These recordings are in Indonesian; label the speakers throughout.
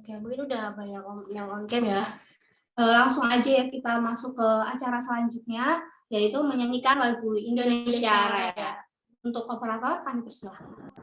Speaker 1: Oke, mungkin udah banyak yang on cam ya.
Speaker 2: Langsung aja ya kita masuk ke acara selanjutnya, yaitu menyanyikan lagu Indonesia Raya. Untuk operator kami persilahkan.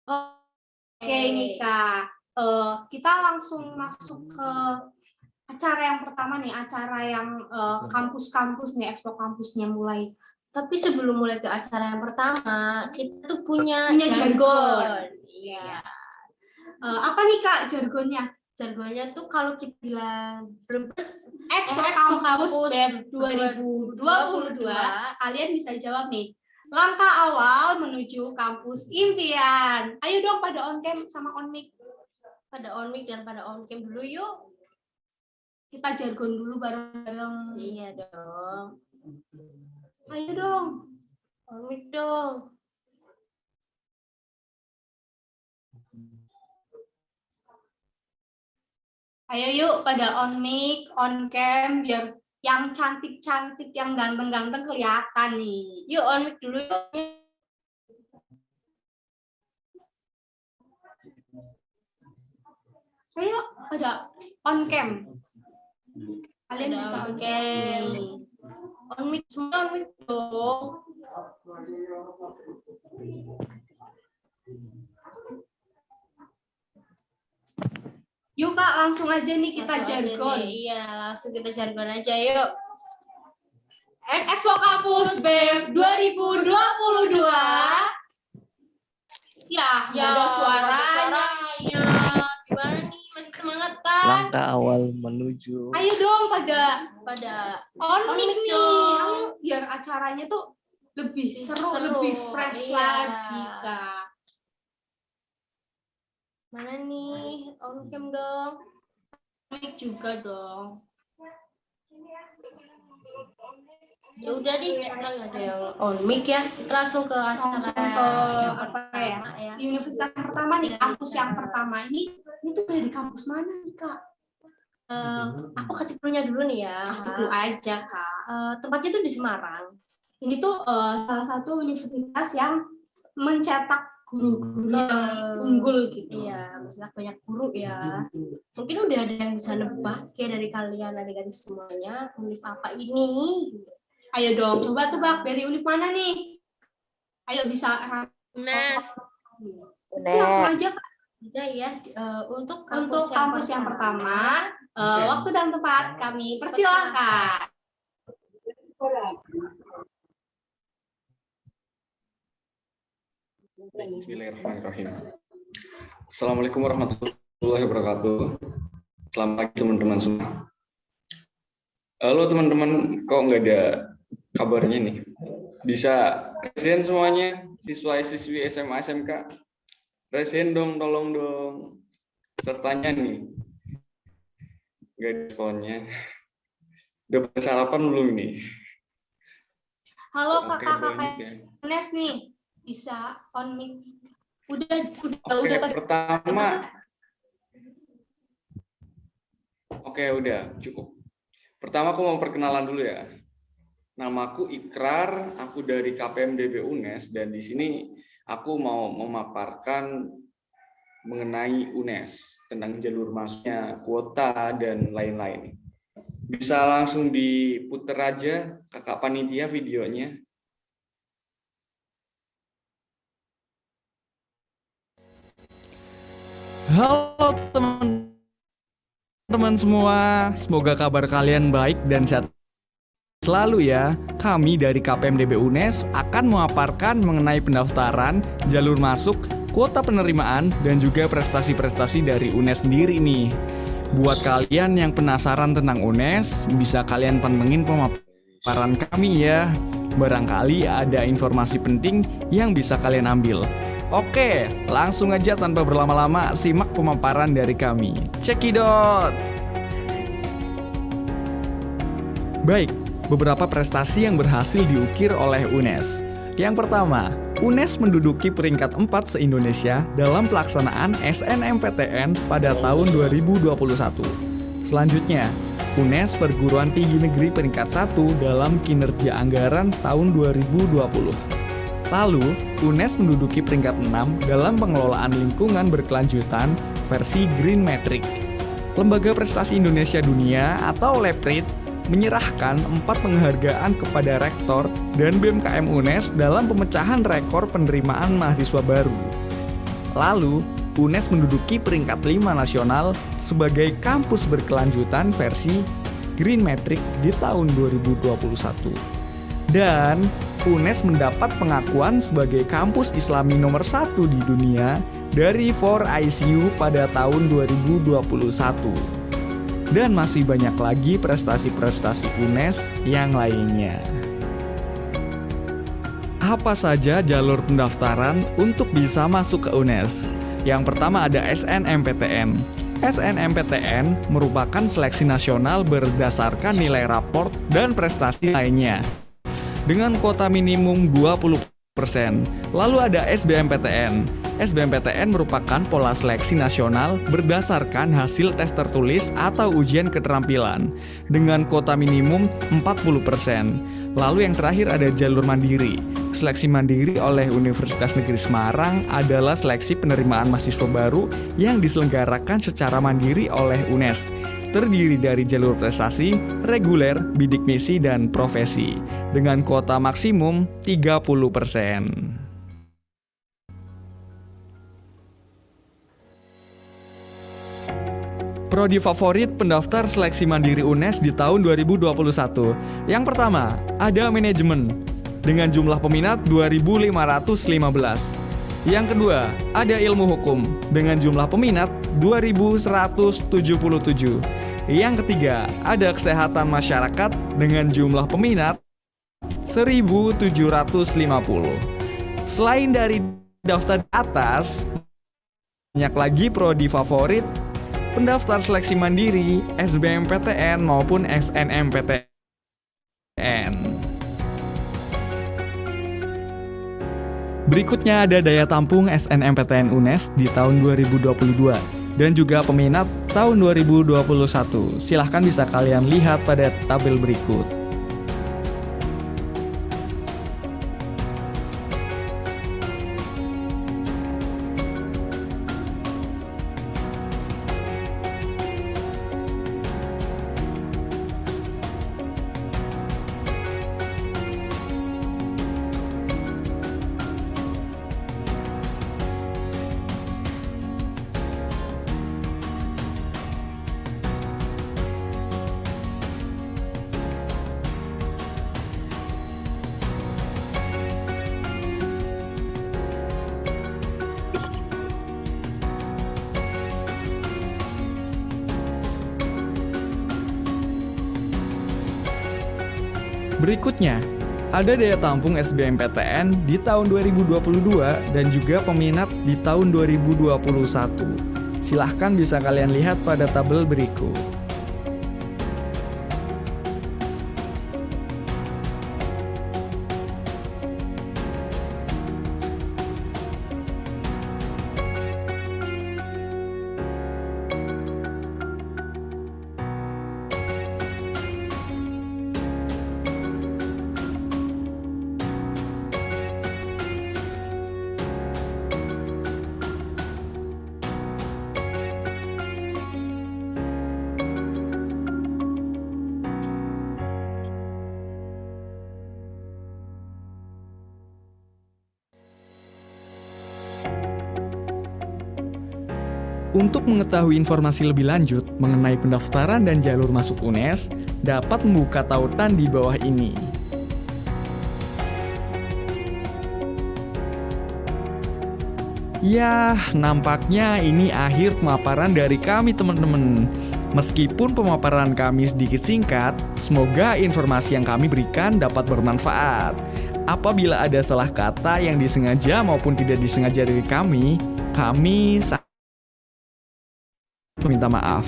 Speaker 2: Oke, Nika. Kita langsung masuk ke acara yang pertama nih, acara yang kampus-kampus nih, expo kampusnya mulai.
Speaker 1: Tapi sebelum mulai ke acara yang pertama, kita tuh punya
Speaker 2: jargon.
Speaker 1: Iya.
Speaker 2: Apa nih Kak jargonnya?
Speaker 1: Jargonnya tuh kalau kita bilang Brebes
Speaker 2: Expo Kampus BEF 2022, kalian bisa jawab nih. Langkah awal menuju kampus impian. Ayo dong pada on cam sama on mic.
Speaker 1: Pada on mic dan pada on cam dulu yuk.
Speaker 2: Kita jargon dulu bareng-bareng.
Speaker 1: Iya dong.
Speaker 2: Ayo dong.
Speaker 1: On mic dong.
Speaker 2: Ayo yuk pada on mic, on cam, biar yang cantik-cantik, yang ganteng-ganteng kelihatan nih.
Speaker 1: Yuk on mic dulu yuk.
Speaker 2: Ayo pada on cam. Kalian
Speaker 1: Ada
Speaker 2: bisa
Speaker 1: on cam. On mic semua, on mic dong.
Speaker 2: Yuk Kak, langsung aja nih kita
Speaker 1: Langsung aja
Speaker 2: jargon.
Speaker 1: nih. Iya, langsung kita jargon aja yuk.
Speaker 2: Expo Kampus BEF 2022. Ya, nggak ada suaranya.
Speaker 1: Gimana nih? Masih semangat kan?
Speaker 3: Langkah awal menuju.
Speaker 2: Ayo dong pada on
Speaker 1: On
Speaker 2: mic
Speaker 1: mic
Speaker 2: nih.
Speaker 1: dong.
Speaker 2: Ayo, biar acaranya tuh lebih seru,
Speaker 1: Seru.
Speaker 2: lebih fresh
Speaker 1: Iya.
Speaker 2: lagi Kak.
Speaker 1: Mana nih? On cam dong.
Speaker 2: Mic juga dong.
Speaker 1: Ya udah deh, karena nggak ada yang on mic ya. Kita langsung ke acara
Speaker 2: Langsung ke
Speaker 1: yang
Speaker 2: apa
Speaker 1: pertama ya.
Speaker 2: Di universitas pertama nih, kampus yang pertama ini tuh dari kampus mana nih Kak?
Speaker 1: Aku kasih clue-nya dulu nih ya.
Speaker 2: Kasih clue aja Kak.
Speaker 1: Tempatnya tuh di Semarang.
Speaker 2: Ini tuh salah satu universitas yang mencetak guru-guru yang unggul gitu.
Speaker 1: Iya, maksudnya banyak guru ya. Mungkin udah ada yang bisa nebak ya dari kalian adik-adik semuanya. Univ apa ini?
Speaker 2: Ayo dong, coba tebak dari univ mana nih? Ayo bisa
Speaker 4: UNES.
Speaker 2: langsung aja Kak.
Speaker 1: Aja ya. Untuk
Speaker 2: Kampus yang pertama, waktu dan tempat kami persilahkan.
Speaker 5: Bismillahirrahmanirrahim. Assalamualaikum warahmatullahi wabarakatuh. Selamat pagi teman-teman semua. Halo teman-teman, kok nggak ada kabarnya nih? Bisa present semuanya, siswa-siswi SMA SMK. Present dong, tolong dong. Sertanya nih. Nggak ada responnya. Udah pada sarapan belum nih?
Speaker 2: Halo
Speaker 5: Oke,
Speaker 2: kakak-kakak
Speaker 5: banyak ya.
Speaker 2: Nes nih, bisa on mic. Udah
Speaker 5: Oke,
Speaker 2: pada
Speaker 5: pertama. Oke, udah cukup. Pertama aku mau perkenalan dulu ya. Namaku Ikrar, aku dari KPMDB UNES dan di sini aku mau memaparkan mengenai UNES tentang jalur masuknya, kuota dan lain-lain. Bisa langsung diputer aja kakak panitia videonya.
Speaker 6: Halo teman-teman semua, semoga kabar kalian baik dan sehat selalu ya. Kami dari KPMDB UNES akan memaparkan mengenai pendaftaran, jalur masuk, kuota penerimaan, dan juga prestasi-prestasi dari UNES sendiri nih. Buat kalian yang penasaran tentang UNES, bisa kalian pantengin pemaparan kami ya. Barangkali ada informasi penting yang bisa kalian ambil. Oke, langsung aja tanpa berlama-lama simak pemaparan dari kami. Cekidot! Baik, beberapa prestasi yang berhasil diukir oleh UNES. Yang pertama, UNES menduduki peringkat 4 se-Indonesia dalam pelaksanaan SNMPTN pada tahun 2021. Selanjutnya, UNES Perguruan Tinggi Negeri peringkat 1 dalam kinerja anggaran tahun 2020. Lalu, UNES menduduki peringkat 6 dalam pengelolaan lingkungan berkelanjutan versi Green Metric. Lembaga Prestasi Indonesia Dunia atau LEPRID menyerahkan 4 penghargaan kepada rektor dan BMKM UNES dalam pemecahan rekor penerimaan mahasiswa baru. Lalu, UNES menduduki peringkat 5 nasional sebagai kampus berkelanjutan versi Green Metric di tahun 2021. Dan UNES mendapat pengakuan sebagai kampus Islami nomor 1 di dunia dari 4ICU pada tahun 2021. Dan masih banyak lagi prestasi-prestasi UNES yang lainnya. Apa saja jalur pendaftaran untuk bisa masuk ke UNES? Yang pertama ada SNMPTN. SNMPTN merupakan seleksi nasional berdasarkan nilai raport dan prestasi lainnya dengan kuota minimum 20%. Lalu ada SBMPTN. SBMPTN merupakan pola seleksi nasional berdasarkan hasil tes tertulis atau ujian keterampilan dengan kuota minimum 40%. Lalu yang terakhir ada jalur mandiri. Seleksi mandiri oleh Universitas Negeri Semarang adalah seleksi penerimaan mahasiswa baru yang diselenggarakan secara mandiri oleh UNES. Terdiri dari jalur prestasi, reguler, bidik misi, dan profesi dengan kuota maksimum 30%. Prodi favorit pendaftar seleksi mandiri UNES di tahun 2021. Yang pertama, ada manajemen dengan jumlah peminat 2.515. Yang kedua, ada ilmu hukum dengan jumlah peminat 2.177. Yang ketiga, ada kesehatan masyarakat dengan jumlah peminat 1.750. Selain dari daftar atas, banyak lagi prodi favorit pendaftar seleksi mandiri, SBMPTN maupun SNMPTN. Berikutnya ada daya tampung SNMPTN UNES di tahun 2022 dan juga peminat tahun 2021. Silahkan bisa kalian lihat pada tabel berikut. Berikutnya, ada daya tampung SBMPTN di tahun 2022 dan juga peminat di tahun 2021. Silahkan bisa kalian lihat pada tabel berikut. Untuk mengetahui informasi lebih lanjut mengenai pendaftaran dan jalur masuk UNES, dapat membuka tautan di bawah ini. Yah, nampaknya ini akhir pemaparan dari kami teman-teman. Meskipun pemaparan kami sedikit singkat, semoga informasi yang kami berikan dapat bermanfaat. Apabila ada salah kata yang disengaja maupun tidak disengaja dari kami meminta maaf.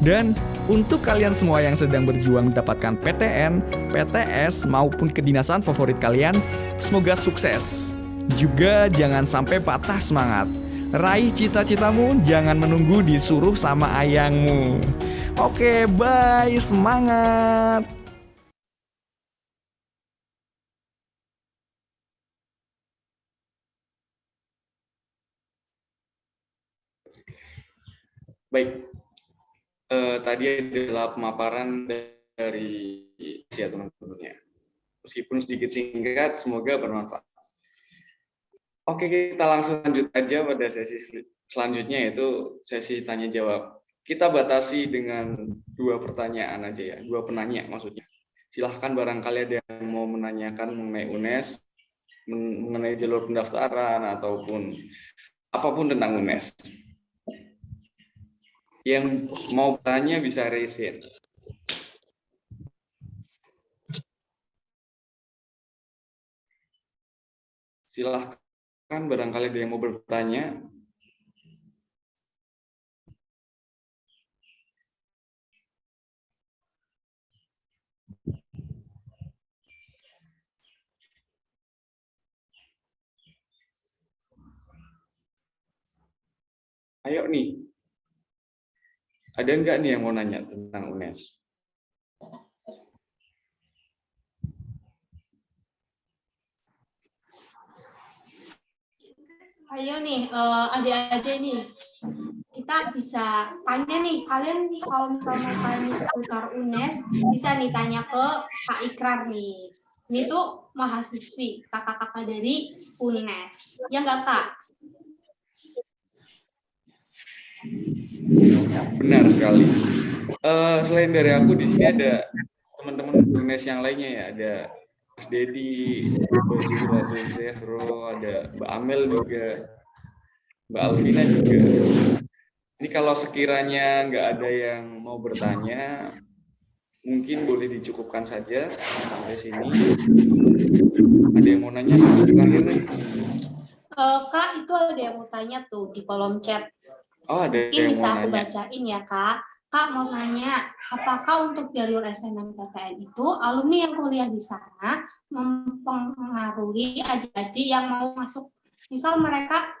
Speaker 6: Dan untuk kalian semua yang sedang berjuang mendapatkan PTN, PTS maupun kedinasan favorit kalian, semoga sukses. Juga jangan sampai patah semangat. Raih cita-citamu, jangan menunggu disuruh sama ayangmu. Oke, bye, semangat.
Speaker 5: Baik, tadi adalah pemaparan dari ya teman-teman ya. Meskipun sedikit singkat, semoga bermanfaat. Oke, kita langsung lanjut aja pada sesi selanjutnya, yaitu sesi tanya jawab. Kita batasi dengan 2 pertanyaan aja ya, 2 penanya maksudnya. Silahkan barangkali ada yang mau menanyakan mengenai UNES, mengenai jalur pendaftaran ataupun apapun tentang UNES. Yang mau bertanya bisa raise hand. Silahkan barangkali ada yang mau bertanya. Ayo nih. Ada enggak nih yang mau nanya tentang UNES?
Speaker 2: Ayo nih, adik-adik nih, kita bisa tanya nih, kalian kalau misalnya mau tanya seputar UNES, bisa nih tanya ke Kak Ikrar nih. Ini tuh mahasiswi, kakak-kakak dari UNES. Ya nggak, Kak?
Speaker 5: Benar sekali. Selain dari aku di sini ada teman-teman UNES yang lainnya ya, ada Mas Dedi, Mbak Zuhratul Zehro, ada Mbak Amel juga, Mbak Alvina juga. Ini kalau sekiranya nggak ada yang mau bertanya, mungkin boleh dicukupkan saja sampai sini. Ada yang mau nanya terakhir nih?
Speaker 2: Kak, itu ada yang mau tanya tuh di kolom chat.
Speaker 5: Oh, ada
Speaker 2: Mungkin
Speaker 5: yang
Speaker 2: bisa
Speaker 5: mau
Speaker 2: aku
Speaker 5: nanya.
Speaker 2: bacain ya, Kak. Kak mau nanya, apakah untuk jalur SNMPTN itu alumni yang kuliah di sana mempengaruhi adik-adik yang mau masuk, misal mereka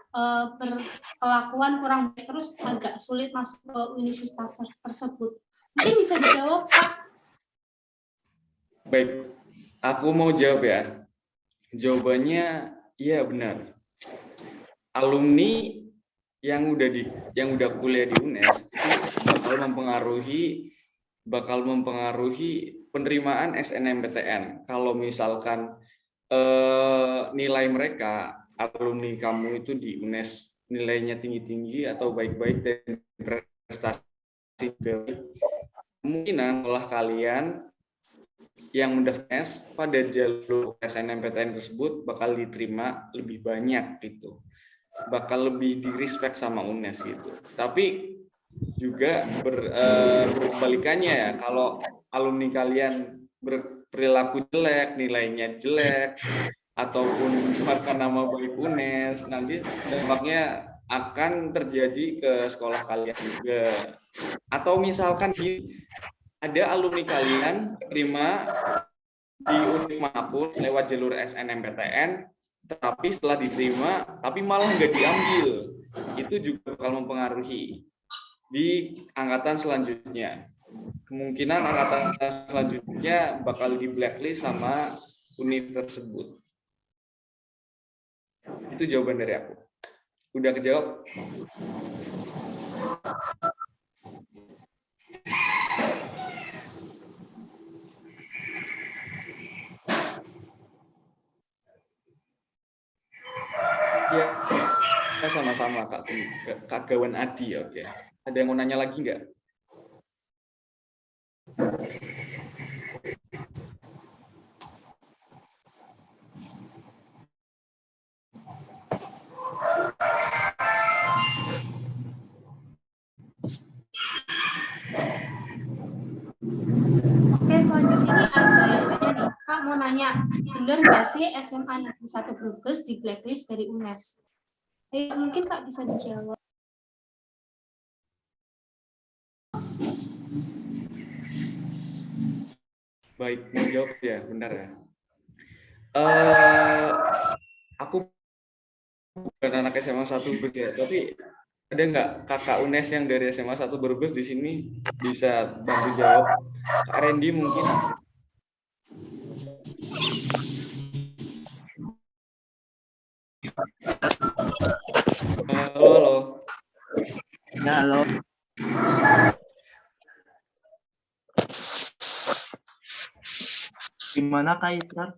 Speaker 2: berkelakuan kurang baik terus agak sulit masuk ke universitas tersebut. Mungkin bisa dijawab, Kak.
Speaker 5: Baik, aku mau jawab ya. Jawabannya iya benar. Alumni yang udah kuliah di UNES itu bakal mempengaruhi penerimaan SNMPTN. Kalau misalkan nilai mereka, alumni kamu itu di UNES nilainya tinggi-tinggi atau baik-baik dan prestasi kemungkinan setelah kalian yang mendaftar pada jalur SNMPTN tersebut bakal diterima lebih banyak gitu, bakal lebih di respect sama UNES gitu. Tapi juga berkebalikannya ya, kalau alumni kalian berperilaku jelek, nilainya jelek, ataupun mencemarkan nama baik UNES, nanti dampaknya akan terjadi ke sekolah kalian juga. Atau misalkan ada alumni kalian terima di univ manapun lewat jalur SNMPTN, tapi setelah diterima tapi malah nggak diambil, itu juga bakal mempengaruhi di angkatan selanjutnya. Kemungkinan angkatan selanjutnya bakal di blacklist sama univ tersebut. Itu jawaban dari aku. Udah kejawab? Ya, sama-sama Kak Gawan Adi. Oke. Ada yang mau nanya lagi nggak?
Speaker 2: Oke, selanjutnya nih ada yang tanya nih, Kak mau nanya, benar nggak sih SMA Negeri 1 Brebes di blacklist dari UNES? Mungkin Kak bisa dijawab.
Speaker 5: Baik, mau jawab ya, benar ya. Aku bukan anak SMA 1 Brebes ya, tapi ada nggak kakak UNES yang dari SMA 1 Brebes di sini bisa bantu jawab? Kak Randy mungkin. Halo, halo.
Speaker 3: Ya, halo. Gimana Kak Ikrar?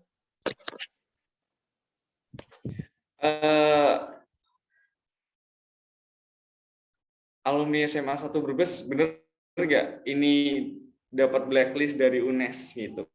Speaker 5: Alumni SMA 1 Brebes bener nggak ini dapat blacklist dari UNES gitu?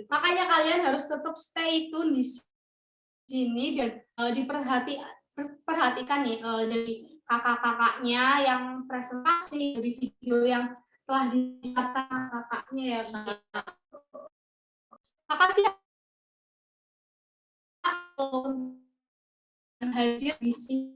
Speaker 2: Makanya kalian harus tetap stay tune di sini dan diperhatikan nih dari kakak-kakaknya yang presentasi, dari video yang telah disiapkan kakaknya ya. Makasih yang hadir di sini.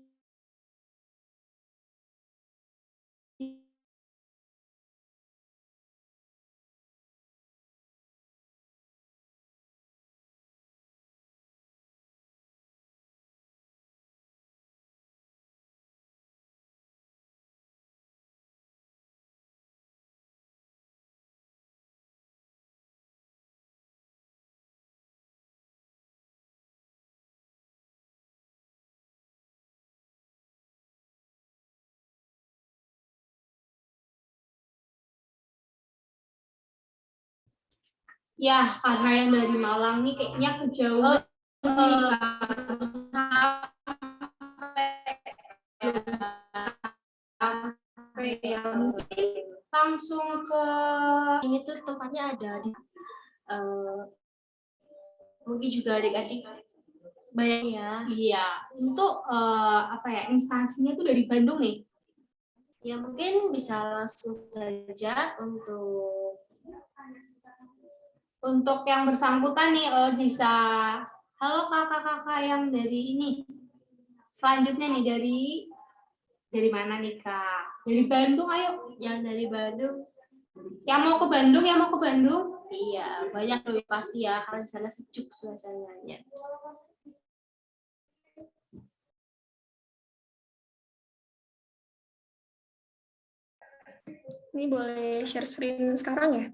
Speaker 2: Ya, karena yang dari Malang nih kayaknya kejauhan nih, Kak. Sampai ya, mungkin langsung ke
Speaker 1: Ini tuh tempatnya ada di mungkin juga adik-adik banyak ya.
Speaker 2: iya, untuk apa ya, instansinya tuh dari Bandung nih.
Speaker 1: Ya mungkin bisa langsung saja
Speaker 2: Untuk yang bersangkutan nih bisa, halo kakak-kakak yang dari ini. Selanjutnya nih dari mana nih Kak? Dari Bandung, ayo.
Speaker 1: yang dari Bandung.
Speaker 2: Yang mau ke Bandung, yang mau ke Bandung.
Speaker 1: Iya, banyak lebih pasti ya, karena di sana sejuk suasananya.
Speaker 4: Ini boleh share screen sekarang ya?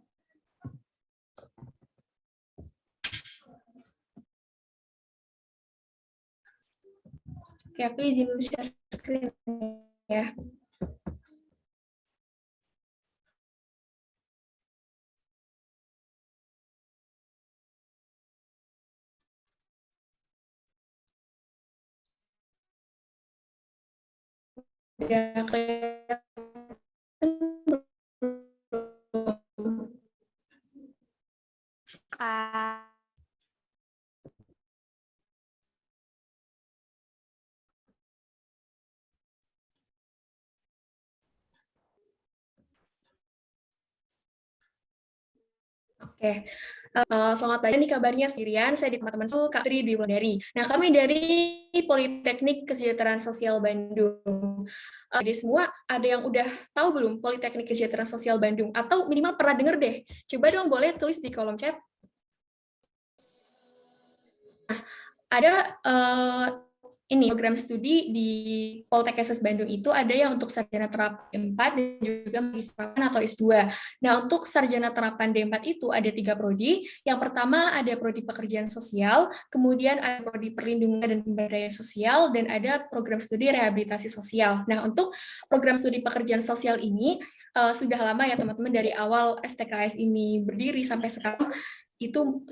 Speaker 4: Oke, aku izin share screen ya. Ya, kelihatan. Oke, selamat pagi nih kabarnya sendirian. Saya di teman-teman Kak Tri Dwi Wulandari. Nah, kami dari Politeknik Kesejahteraan Sosial Bandung. Jadi semua ada yang udah tahu belum Politeknik Kesejahteraan Sosial Bandung? Atau minimal pernah denger deh. Coba dong boleh tulis di kolom chat. Nah, ada ini program studi di Poltekkes Bandung itu ada yang untuk sarjana terapan D4 dan juga magister atau S2. Nah, untuk sarjana terapan D4 itu ada 3 prodi. Yang pertama ada prodi pekerjaan sosial, kemudian ada prodi perlindungan dan pemberdayaan sosial, dan ada program studi rehabilitasi sosial. Nah, untuk program studi pekerjaan sosial ini sudah lama ya teman-teman, dari awal STKS ini berdiri sampai sekarang itu.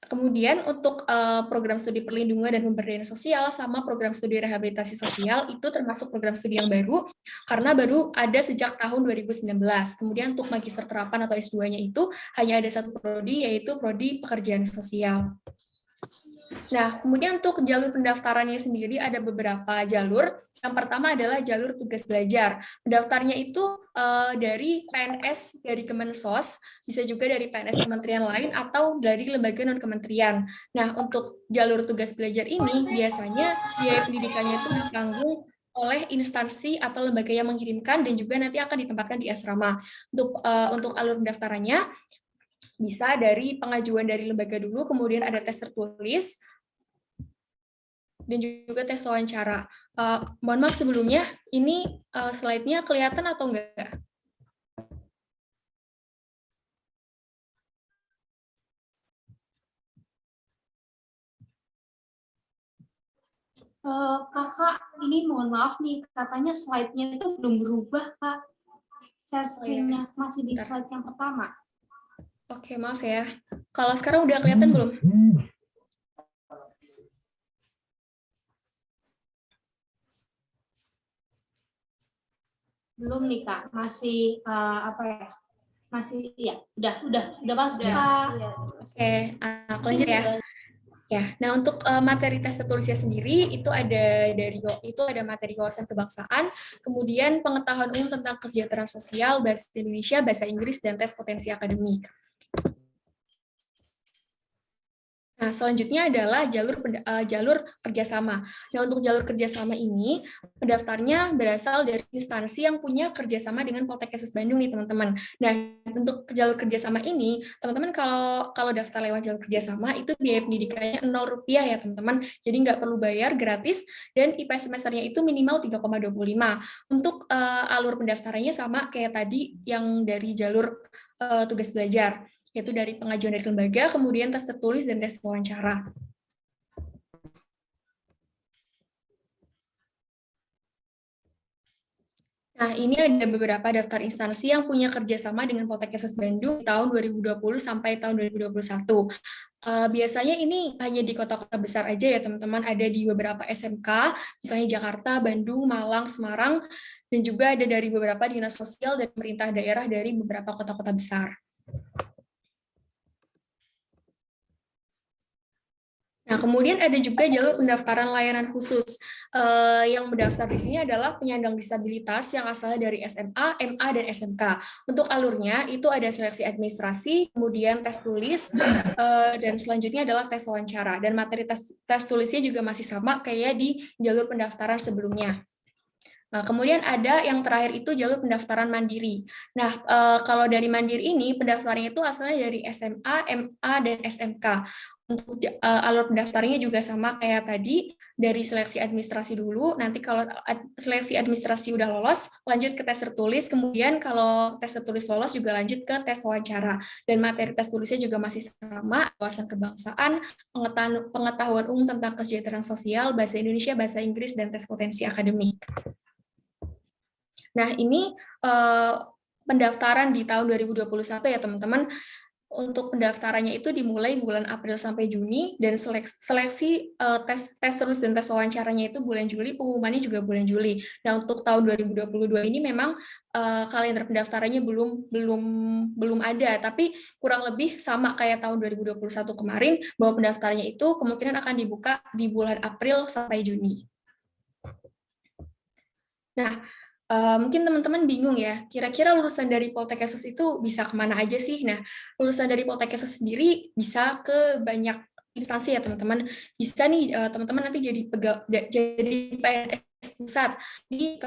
Speaker 4: Kemudian untuk program studi perlindungan dan pemberdayaan sosial sama program studi rehabilitasi sosial itu termasuk program studi yang baru karena baru ada sejak tahun 2019. Kemudian untuk magister terapan atau S2-nya itu hanya ada satu prodi, yaitu prodi pekerjaan sosial. Nah, kemudian untuk jalur pendaftarannya sendiri ada beberapa jalur. Yang pertama adalah jalur tugas belajar. Pendaftarnya itu dari PNS dari Kemensos, bisa juga dari PNS kementerian lain atau dari lembaga non-kementerian. Nah, untuk jalur tugas belajar ini biasanya biaya pendidikannya itu ditanggung oleh instansi atau lembaga yang mengirimkan dan juga nanti akan ditempatkan di asrama. Untuk alur pendaftarannya bisa dari pengajuan dari lembaga dulu, kemudian ada tes tertulis, dan juga tes wawancara. Mohon maaf sebelumnya, ini slide-nya kelihatan atau enggak?
Speaker 2: Kakak, ini mohon maaf nih, katanya slide-nya itu belum berubah, Kak. Share screen-nya masih di slide yang pertama.
Speaker 4: Oke, maaf ya. Kalau sekarang udah kelihatan belum?
Speaker 2: Belum nih, Kak. Masih apa ya? Masih ya, udah masuk, Kak.
Speaker 4: Oke, aku lanjut ya. Ya, nah untuk materi tes tertulisnya sendiri itu ada materi wawasan kebangsaan, kemudian pengetahuan umum tentang kesejahteraan sosial, bahasa Indonesia, bahasa Inggris, dan tes potensi akademik. Nah, selanjutnya adalah jalur kerjasama. Nah, untuk jalur kerjasama ini, pendaftarnya berasal dari instansi yang punya kerjasama dengan Poltekkes Bandung nih, teman-teman. Nah, untuk jalur kerjasama ini, teman-teman kalau daftar lewat jalur kerjasama, itu biaya pendidikannya Rp0 ya, teman-teman. Jadi nggak perlu bayar, gratis, dan IP semesternya itu minimal 3,25. Untuk alur pendaftarannya sama kayak tadi yang dari jalur tugas belajar, yaitu dari pengajuan dari lembaga, kemudian tes tertulis, dan tes wawancara. Nah, ini ada beberapa daftar instansi yang punya kerjasama dengan Poltekkes Bandung tahun 2020 sampai tahun 2021. Biasanya ini hanya di kota-kota besar aja ya teman-teman, ada di beberapa SMK, misalnya Jakarta, Bandung, Malang, Semarang, dan juga ada dari beberapa dinas sosial dan pemerintah daerah dari beberapa kota-kota besar. Nah, kemudian ada juga jalur pendaftaran layanan khusus. Yang mendaftar di sini adalah penyandang disabilitas yang asalnya dari SMA, MA, dan SMK. Untuk alurnya itu ada seleksi administrasi, kemudian tes tulis, dan selanjutnya adalah tes wawancara. Dan materi tes tulisnya juga masih sama kayak di jalur pendaftaran sebelumnya. Nah, kemudian ada yang terakhir itu jalur pendaftaran mandiri. Nah, kalau dari mandiri ini pendaftarannya itu asalnya dari SMA, MA, dan SMK. Untuk alur pendaftarannya juga sama kayak tadi, dari seleksi administrasi dulu, nanti kalau seleksi administrasi udah lolos, lanjut ke tes tertulis, kemudian kalau tes tertulis lolos juga lanjut ke tes wawancara. Dan materi tes tulisnya juga masih sama, wawasan kebangsaan, pengetahuan umum tentang kesejahteraan sosial, bahasa Indonesia, bahasa Inggris, dan tes potensi akademik. Nah, ini pendaftaran di tahun 2021 ya teman-teman. Untuk pendaftarannya itu dimulai bulan April sampai Juni, dan seleksi tes terus dan tes wawancaranya itu bulan Juli, pengumumannya juga bulan Juli. Nah, untuk tahun 2022 ini memang kalender pendaftarannya belum ada, tapi kurang lebih sama kayak tahun 2021 kemarin, bahwa pendaftarannya itu kemungkinan akan dibuka di bulan April sampai Juni. Nah, mungkin teman-teman bingung ya, kira-kira lulusan dari Poltekkes itu bisa kemana aja sih? Nah, lulusan dari Poltekkes sendiri bisa ke banyak instansi ya teman-teman. Bisa nih teman-teman nanti jadi PNS pusat di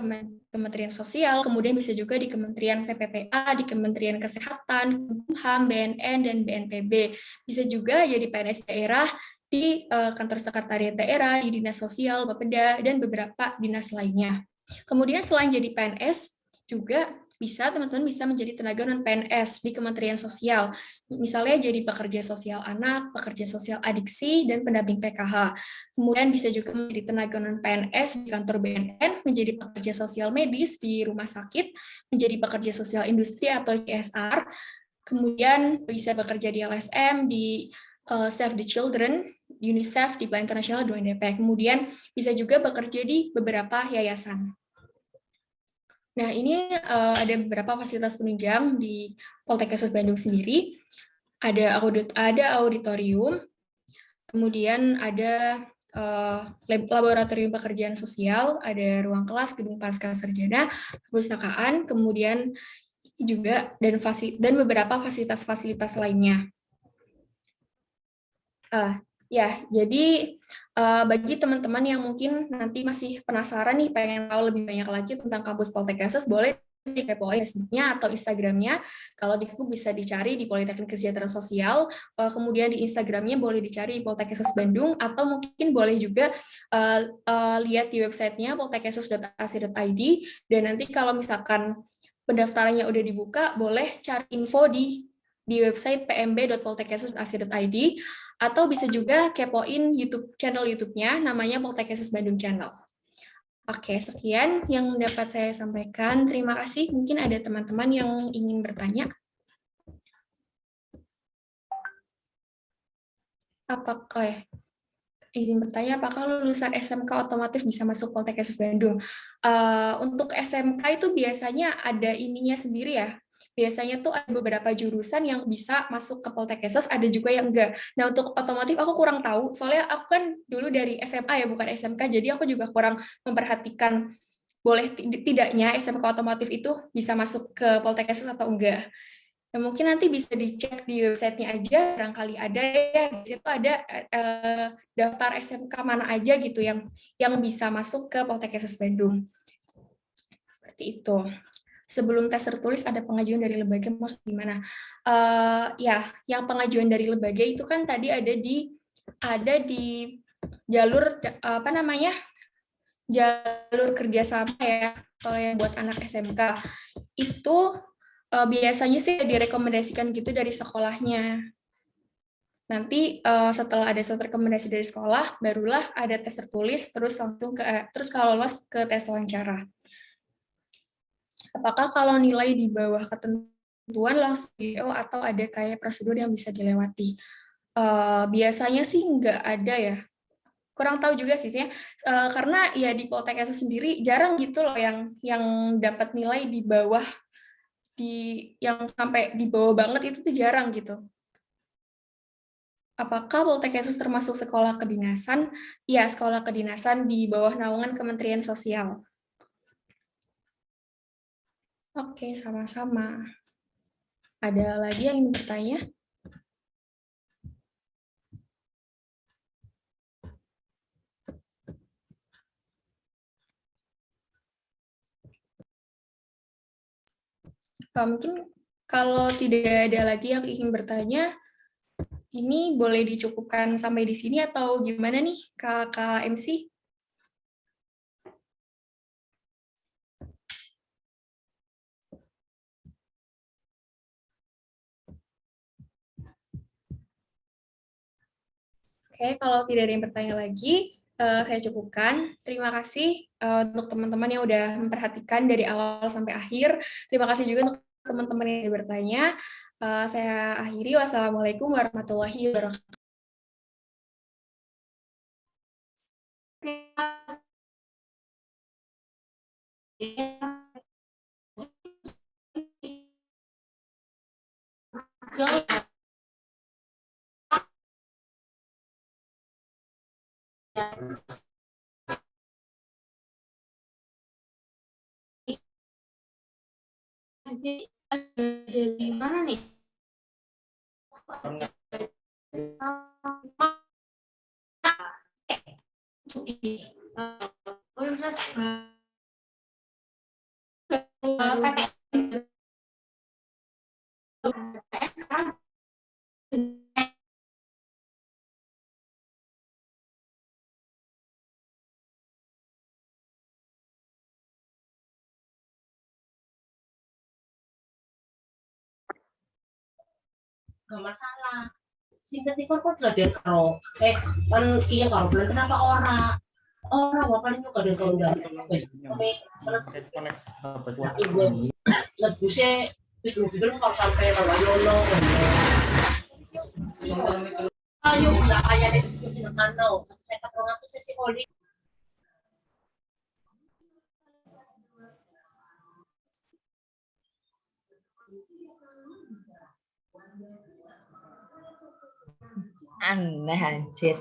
Speaker 4: Kementerian Sosial, kemudian bisa juga di Kementerian PPPA, di Kementerian Kesehatan, HAM, BNN, dan BNPB. Bisa juga jadi PNS daerah di kantor sekretariat daerah, di Dinas Sosial, Bapeda, dan beberapa dinas lainnya. Kemudian selain jadi PNS, juga teman-teman bisa menjadi tenaga non-PNS di Kementerian Sosial. Misalnya jadi pekerja sosial anak, pekerja sosial adiksi, dan pendamping PKH. Kemudian bisa juga menjadi tenaga non-PNS di kantor BNN, menjadi pekerja sosial medis di rumah sakit, menjadi pekerja sosial industri atau CSR. Kemudian bisa bekerja di LSM, di Save the Children, UNICEF, di Plan Internasional, di UNDP. Kemudian bisa juga bekerja di beberapa yayasan. Nah, ini ada beberapa fasilitas penunjang di Poltekkes Bandung sendiri. Ada auditorium, kemudian ada laboratorium pekerjaan sosial, ada ruang kelas, gedung pasca sarjana, perpustakaan, kemudian juga dan beberapa fasilitas-fasilitas lainnya. Ya, jadi bagi teman-teman yang mungkin nanti masih penasaran nih, pengen tahu lebih banyak lagi tentang kampus Poltekkes, boleh dikepoin Facebook-nya atau Instagram-nya. Kalau di Facebook bisa dicari di Politeknik Kesejahteraan Sosial, kemudian di Instagram-nya boleh dicari di Poltekkes Bandung, atau mungkin boleh juga lihat di website-nya poltekkeses.ac.id, dan nanti kalau misalkan pendaftarannya udah dibuka, boleh cari info di website pmb.poltekkeses.ac.id, atau bisa juga kepoin channel YouTube-nya, namanya Poltekkes Bandung Channel. Oke, sekian yang dapat saya sampaikan. Terima kasih. Mungkin ada teman-teman yang ingin bertanya. Izin bertanya, apakah lulusan SMK otomotif bisa masuk Poltekkes Bandung? Untuk SMK itu biasanya ada ininya sendiri ya. Biasanya tuh ada beberapa jurusan yang bisa masuk ke Poltekkes, ada juga yang enggak. Nah, untuk otomotif aku kurang tahu, soalnya aku kan dulu dari SMA ya, bukan SMK, jadi aku juga kurang memperhatikan boleh tidaknya SMK otomotif itu bisa masuk ke Poltekkes atau enggak. Nah, mungkin nanti bisa dicek di website-nya aja, barangkali ada ya, di situ ada daftar SMK mana aja gitu yang bisa masuk ke Poltekkes Bandung. Seperti itu. Sebelum tes tertulis ada pengajuan dari lembaga, maksud gimana? Ya, yang pengajuan dari lembaga itu kan tadi ada di jalur jalur kerjasama ya. Kalau yang buat anak SMK itu biasanya sih direkomendasikan gitu dari sekolahnya. Nanti setelah ada surat rekomendasi dari sekolah, barulah ada tes tertulis, terus kalau lolos ke tes wawancara. Apakah kalau nilai di bawah ketentuan langsung DO atau ada kayak prosedur yang bisa dilewati? Biasanya sih nggak ada ya. Kurang tahu juga sih ya. Karena ya di Poltekkes sendiri jarang gitu loh yang dapat nilai di bawah yang sampai di bawah banget itu tuh jarang gitu. Apakah Poltekkes termasuk sekolah kedinasan? Ya, sekolah kedinasan di bawah naungan Kementerian Sosial. Oke, sama-sama. Ada lagi yang ingin bertanya? Mungkin kalau tidak ada lagi yang ingin bertanya, ini boleh dicukupkan sampai di sini atau gimana nih, Kak MC? Oke, kalau tidak ada yang bertanya lagi, saya cukupkan. Terima kasih untuk teman-teman yang udah memperhatikan dari awal sampai akhir. Terima kasih juga untuk teman-teman yang sudah bertanya. Saya akhiri. Wassalamualaikum warahmatullahi wabarakatuh.
Speaker 2: Di mana nih?
Speaker 7: Gak masalah. Singkat ikut kok gak ada karo. Kan iya karo bulan kenapa orang? Orang apa ini gak ada karo udah. Lebusnya wis mobil kalau sampai kalau yono. Ayo udah kayak di diskusi mana? Saya ketemu aku sesi koli.
Speaker 8: Aneh anjir.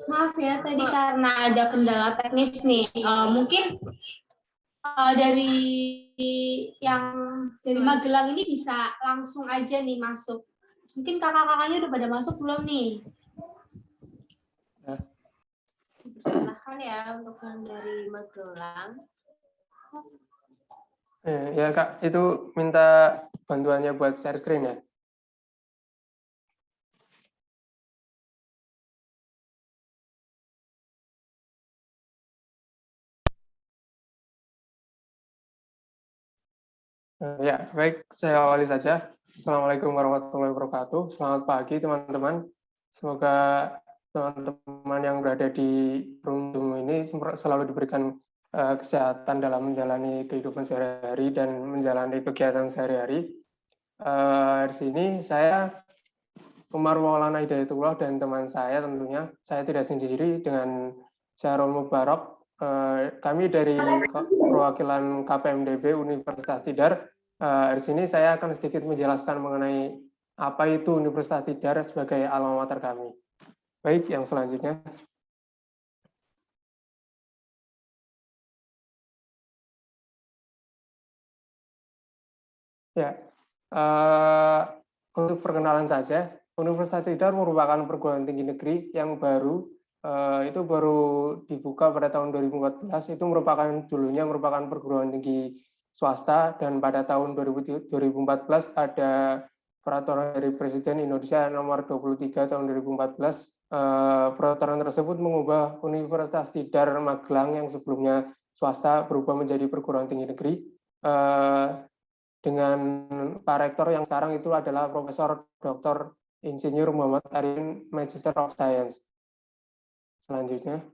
Speaker 2: Maaf ya, tadi karena ada kendala teknis nih. Mungkin dari yang dari Magelang ini bisa langsung aja nih masuk. Mungkin kakak-kakaknya udah pada masuk belum nih?
Speaker 1: Silahkan ya untuk yang dari Magelang.
Speaker 9: Ya Kak, itu minta bantuannya buat share screen ya. Ya, baik, saya awali saja. Assalamualaikum warahmatullahi wabarakatuh. Selamat pagi, teman-teman. Semoga teman-teman yang berada di room Zoom ini selalu diberikan kesehatan dalam menjalani kehidupan sehari-hari dan menjalani kegiatan sehari-hari. Di sini saya Umar Maulana Hidayatullah dan teman saya tentunya. Saya tidak sendiri dengan Syahrul Mubarak. Kami dari perwakilan KPMDB Universitas Tidar. Di sini saya akan sedikit menjelaskan mengenai apa itu Universitas Tidar sebagai alma mater kami. Baik, yang selanjutnya. Ya, untuk perkenalan saja, Universitas Tidar merupakan perguruan tinggi negeri yang baru, itu baru dibuka pada tahun 2014. Itu dulunya merupakan perguruan tinggi swasta, dan pada tahun 2014 ada peraturan dari Presiden Indonesia nomor 23 tahun 2014. Peraturan tersebut mengubah Universitas Tidar Magelang yang sebelumnya swasta berubah menjadi perguruan tinggi negeri. Dengan Pak Rektor yang sekarang itu adalah Profesor Dr. Insinyur Muhammad Arifin, Magister of Science. Selanjutnya.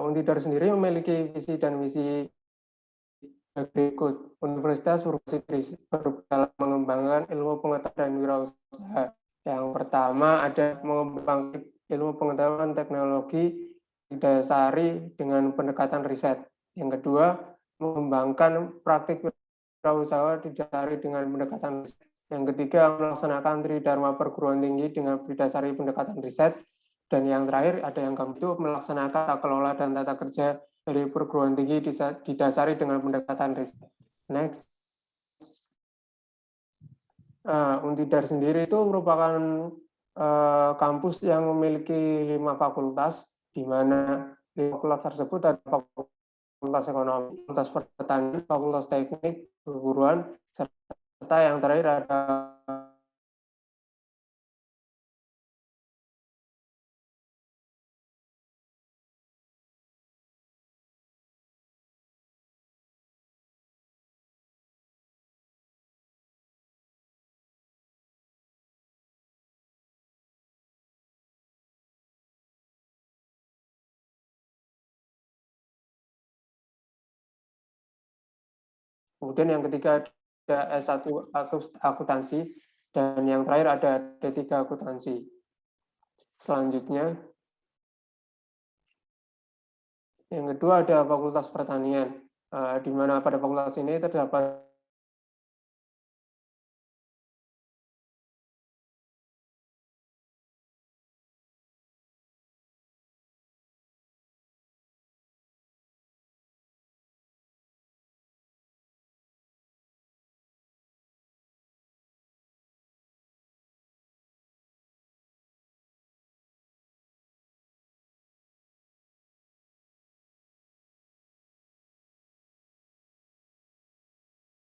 Speaker 9: Untidar sendiri memiliki visi dan misi berikut. Universitas dalam mengembangkan ilmu pengetahuan dan wirausaha. Yang pertama ada mengembangkan ilmu pengetahuan teknologi didasari dengan pendekatan riset. Yang kedua, mengembangkan praktik wirausaha didasari dengan pendekatan riset. Yang ketiga, melaksanakan tridharma perguruan tinggi dengan didasari pendekatan riset. Dan yang terakhir, ada yang keempat, melaksanakan tata kelola dan tata kerja dari perguruan tinggi didasari dengan pendekatan riset. Next. Untidar sendiri itu merupakan kampus yang memiliki 5 fakultas, di mana 5 fakultas tersebut ada fakultas ekonomi, fakultas pertanian, fakultas teknik, perguruan, serta yang terakhir ada kemudian yang ketiga ada S1 akuntansi, dan yang terakhir ada D3 akuntansi. Selanjutnya, yang kedua ada Fakultas Pertanian, di mana pada fakultas ini terdapat